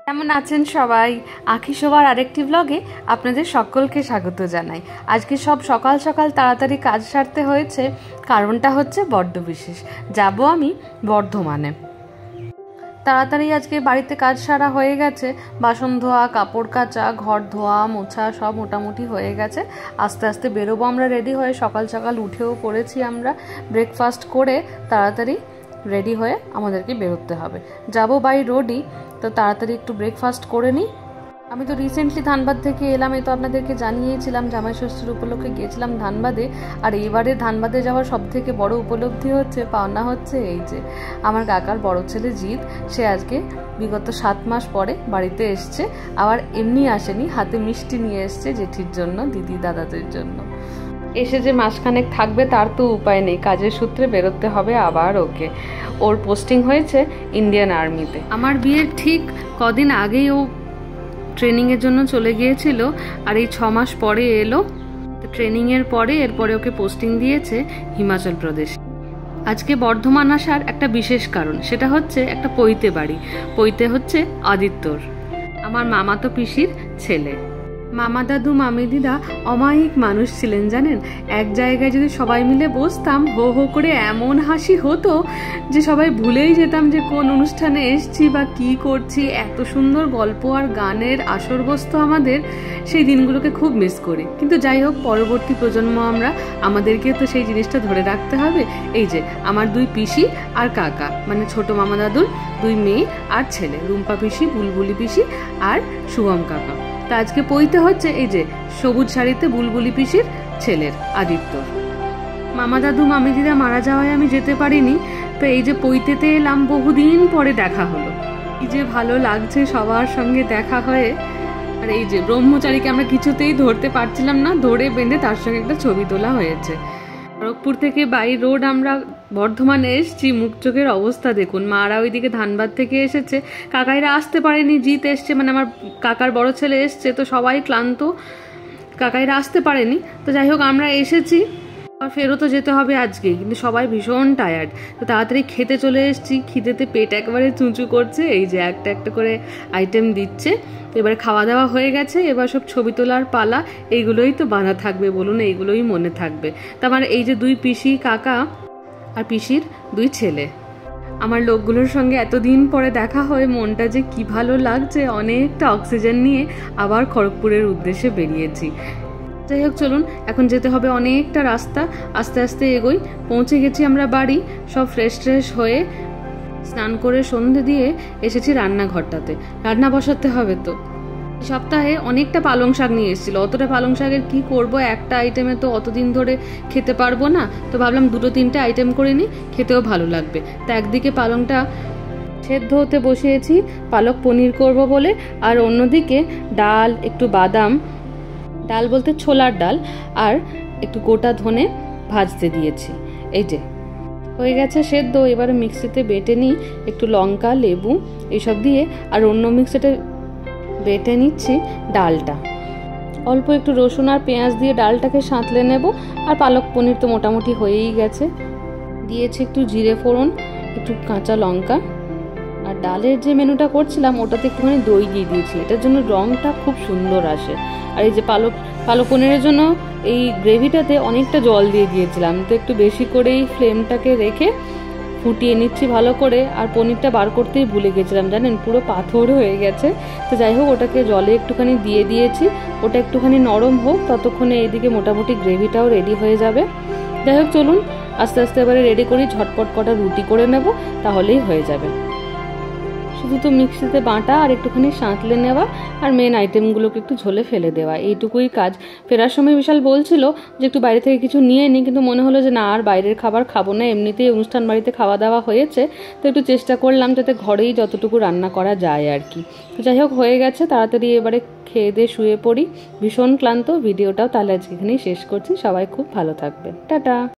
কেমন আছেন সবাই? আঁখি শোভার আরেকটি ব্লগে আপনাদের সকলকে স্বাগত জানাই। আজকে সব সকাল সকাল তাড়াতাড়ি কাজ সারতে হয়েছে, কারণটা হচ্ছে বড্ড বিশেষ। যাব আমি বর্ধমানে। তাড়াতাড়ি আজকে বাড়িতে কাজ সারা হয়ে গেছে, বাসন ধোয়া, কাপড় কাচা, ঘর ধোয়া মোছা সব মোটামুটি হয়ে গেছে। আস্তে আস্তে বেরোবো আমরা রেডি হয়ে। সকাল সকাল উঠেও পড়েছি আমরা, ব্রেকফাস্ট করে তাড়াতাড়ি রেডি হয়ে আমাদেরকে বেরোতে হবে। যাব বাই রোডই, তো তাড়াতাড়ি একটু ব্রেকফাস্ট করে নিই। আমি তো রিসেন্টলি ধানবাদ থেকে এলাম, এই তো আপনাদেরকে জানিয়েছিলাম জামাই ষষ্ঠীর উপলক্ষে গিয়েছিলাম ধানবাদে। আর এবারে ধানবাদে যাওয়ার সব থেকে বড় উপলব্ধি হচ্ছে, পাওনা হচ্ছে এই যে আমার কাকার বড় ছেলে জিৎ, সে আজকে বিগত 7 মাস পরে বাড়িতে এসছে। আবার এমনি আসেনি, হাতে মিষ্টি নিয়ে এসছে জেঠির জন্য, দিদি দাদাদের জন্য। এসে যে মাসখানেক থাকবে তার তো উপায় নেই, কাজের সূত্রে বেরোতে হবে আবার ওকে। ওর পোস্টিং হয়েছে ইন্ডিয়ান আর্মিতে। আমার বিয়ের ঠিক কদিন আগেই ও ট্রেনিংয়ের জন্য চলে গিয়েছিল, আর এই 6 মাস পরে এলো। ট্রেনিংয়ের পরে এরপরে ওকে পোস্টিং দিয়েছে হিমাচল প্রদেশ। আজকে বর্ধমান আসার একটা বিশেষ কারণ, সেটা হচ্ছে একটা পৈতে বাড়ি। পৈতে হচ্ছে আদিত্যর, আমার মামাতো পিসির ছেলে। মামা দাদু মামি দিদা অমায়িক মানুষ ছিলেন জানেন। এক জায়গায় যদি সবাই মিলে বসতাম, হো হো করে এমন হাসি হতো যে সবাই ভুলেই যেতাম যে কোন অনুষ্ঠানে এসছি বা কি করছি। এত সুন্দর গল্প আর গানের আসর বসতো আমাদের, সেই দিনগুলোকে খুব মিস করি। কিন্তু যাই হোক, পরবর্তী প্রজন্ম আমরা, আমাদেরকে তো সেই জিনিসটা ধরে রাখতে হবে। এই যে আমার 2 পিসি আর কাকা, মানে ছোট মামা দাদুর 2 মেয়ে আর ছেলে, রুম্পা পিসি, বুলবুলি পিসি আর শুভম কাকা। তা আজকে পৈতে হচ্ছে এই যে সবুজ শাড়িতে বুলবুলি পিসির ছেলের আদিত্য। মামা দাদু মামি দিদা মারা যাওয়ায় আমি যেতে পারিনি, তো এই যে পৈতেতে এলাম, বহুদিন পরে দেখা হলো। এই যে ভালো লাগছে সবার সঙ্গে দেখা হয়ে। আর এই যে ব্রহ্মচারীকে আমরা কিছুতেই ধরতে পারছিলাম না, ধরে বেঁধে তার সঙ্গে একটা ছবি তোলা হয়েছে। খড়গপুর থেকে বাই রোড আমরা বর্ধমানে এসছি, মুখ চোখের অবস্থা দেখুন। মারা ওইদিকে ধানবাদ থেকে এসেছে, কাকাইরা আসতে পারেনি, জিৎ এসছে, মানে আমার কাকার বড় ছেলে এসছে, তো সবাই ক্লান্ত, কাকাইরা আসতে পারেনি। তো যাই হোক আমরা এসেছি, আর ফেরতও যেতে হবে আজকে, কিন্তু সবাই ভীষণ টায়ার্ড। তো তাড়াতাড়ি খেতে চলে এসেছি, খিদেতে পেট একেবারে চুঁচু করছে। এই যে একটা একটা করে আইটেম দিচ্ছে। তো এবার খাওয়া দাওয়া হয়ে গেছে, এবার সব ছবি তোলার পালা। এইগুলোই তো বাঁধা থাকবে বলুন, এইগুলোই মনে থাকবে। তার এই যে 2 পিসি কাকা আর পিসির 2 ছেলে, আমার লোকগুলোর সঙ্গে এতদিন পরে দেখা হয়ে মনটা যে কি ভালো লাগছে। অনেকটা অক্সিজেন নিয়ে আবার খড়গপুরের উদ্দেশ্যে বেরিয়েছি। যাই হোক চলুন, এখন যেতে হবে অনেকটা রাস্তা, আস্তে আস্তে এগোই। পৌঁছে গেছি আমরা বাড়ি, সব ফ্রেশ হয়ে স্নান করে সন্ধে দিয়ে এসেছি রান্নাঘরটাতে। রান্না বসাতে হবে তো। সপ্তাহে অনেকটা পালং শাক নিয়ে এসেছিল, অতটা পালং শাকের কি করব, একটা আইটেমে তো অতদিন ধরে খেতে পারবো না। তো ভাবলাম 2-3টে আইটেম করে নিই, খেতেও ভালো লাগবে। তা একদিকে পালংটা সেদ্ধ হতে বসিয়েছি, পালক পনির করব বলে, আর অন্যদিকে ডাল, একটু বাদাম, ডাল বলতে ছোলার ডাল, আর একটু গোটা ধনে ভাজতে দিয়েছি। এই যে হয়ে গেছে সেদ্ধ। এবারে মিক্সিতে বেটে নিই, একটু লঙ্কা, লেবু এইসব দিয়ে, আর অন্য মিক্সিতে বেটে নিচ্ছি ডালটা। অল্প একটু রসুন আর পেঁয়াজ দিয়ে ডালটাকে সাঁতলে নেব। আর পালক পনির তো মোটামুটি হয়েই গেছে। দিয়েছি একটু জিরে ফোড়ন, একটু কাঁচা লঙ্কা। আর ডালের যে মেনুটা করছিলাম ওটাতে একটুখানি দই দিয়ে দিয়েছি, এটার জন্য রঙটা খুব সুন্দর আসে। আর এই যে পালক পনিরের জন্য এই গ্রেভিটাতে অনেকটা জল দিয়ে দিয়েছিলাম, তো একটু বেশি করেই ফ্লেমটাকে রেখে ফুটিয়ে নিচ্ছি ভালো করে। আর পনিরটা বার করতেই ভুলে গেছিলাম জানেন, পুরো পাথর হয়ে গেছে। তো যাই হোক, ওটাকে জলে একটুখানি দিয়ে দিয়েছি, ওটা একটুখানি নরম হোক, ততক্ষণে এদিকে মোটামুটি গ্রেভিটাও রেডি হয়ে যাবে। যাই হোক চলুন আস্তে আস্তে এবারে রেডি করি, ঝটপট কটা রুটি করে নেব, তাহলেই হয়ে যাবে। শুধু তো মিক্সিতে বাটা আর একটুখানি সাঁতলে নেওয়া, আর মেন আইটেমগুলোকে একটু ঝোলে ফেলে দেওয়া, এইটুকুই কাজ। ফেরার সময় বিশাল বলছিল যে একটু বাইরে থেকে কিছু নিয়ে নিই, কিন্তু মনে হলো যে না, আর বাইরের খাবার খাবো না, এমনিতেই অনুষ্ঠান বাড়িতে খাওয়া দাওয়া হয়েছে। তো একটু চেষ্টা করলাম যাতে ঘরেই যতটুকু রান্না করা যায় আর কি। যাই হোক হয়ে গেছে, তাড়াতাড়ি এবারে খেয়ে দিয়ে শুয়ে পড়ি, ভীষণ ক্লান্ত। ভিডিওটাও তাহলে আজকে এখানেই শেষ করছি। সবাই খুব ভালো থাকবে, টাটা।